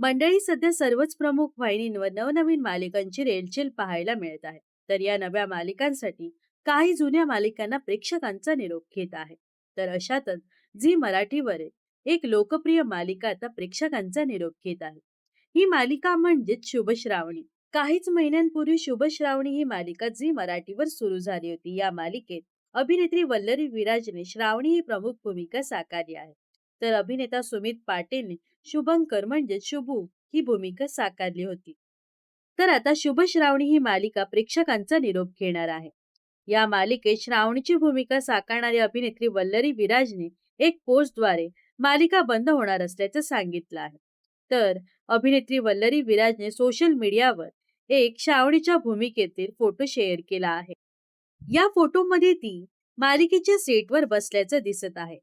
मंडळी, सध्या सर्वच प्रमुख वाहिनींवर नवनवीन मालिकांची रेलचेल पाहायला मिळत आहे. तर या नव्या मालिकांसाठी काही जुन्या मालिकांना प्रेक्षकांचा निरोप घेत आहे. तर अशातच झी मराठीवर एक लोकप्रिय मालिका आता प्रेक्षकांचा निरोप घेत आहे. ही मालिका म्हणजेच शुभश्रावणी. काहीच महिन्यांपूर्वी शुभश्रावणी ही मालिका झी मराठीवर सुरू झाली होती. या मालिकेत अभिनेत्री वल्लरी विराजने श्रावणी ही प्रमुख भूमिका साकारली आहे. तर अभिनेता सुमित पाटीलने शुभंकर म्हणजे शुभू ही भूमिका साकारली होती. तर आता शुभ श्रावणी ही मालिका प्रेक्षकांचा निरोप घेणार आहे. या मालिकेत श्रावणीची भूमिका साकारणारी अभिनेत्री वल्लरी विराजने एक पोस्टद्वारे मालिका बंद होणार असल्याचं सांगितलं आहे. तर अभिनेत्री वल्लरी विराजने सोशल मीडियावर एक श्रावणीच्या भूमिकेतील फोटो शेअर केला आहे. या फोटोमध्ये ती मालिकेच्या सेटवर बसल्याचं दिसत आहे.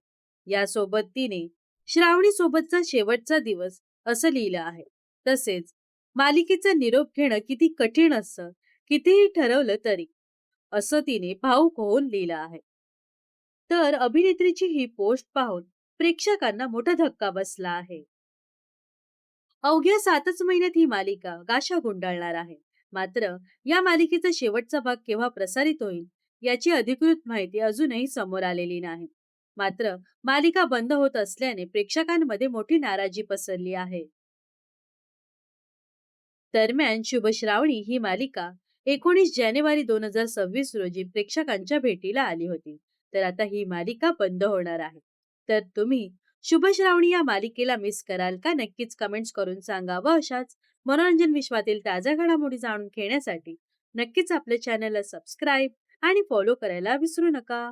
यासोबत तिने श्रावणी सोबतचा शेवटचा दिवस असं लिहिलं आहे. तसेच मालिकेचा निरोप घेणं किती कठीण असतं, कितीही ठरवलं तरी, असं तिने भावुक होऊन लिहिलं आहे. तर अभिनेत्रीची ही पोस्ट पाहून प्रेक्षकांना मोठा धक्का बसला आहे. अवघ्या 7च महिन्यात ही मालिका गाशा गुंडाळणार आहे. मात्र या मालिकेचा शेवटचा भाग केव्हा प्रसारित होईल याची अधिकृत माहिती अजूनही समोर आलेली नाही. मात्र मालिका बंद होत असल्याने प्रेक्षकांमध्ये मोठी नाराजी पसरली आहे. दरम्यान शुभश्रावणी ही मालिका 19 जानेवारी 2026 रोजी प्रेक्षकांच्या भेटीला आली होती. तर आता ही मालिका बंद होणार आहे. तर तुम्ही शुभश्रावणी या मालिकेला मिस कराल का? नक्कीच कमेंट्स करून सांगा. व अशाच मनोरंजन विश्वातील ताज्या घडामोडी जाणून घेण्यासाठी नक्कीच आपल्या चॅनलला सबस्क्राईब आणि फॉलो करायला विसरू नका.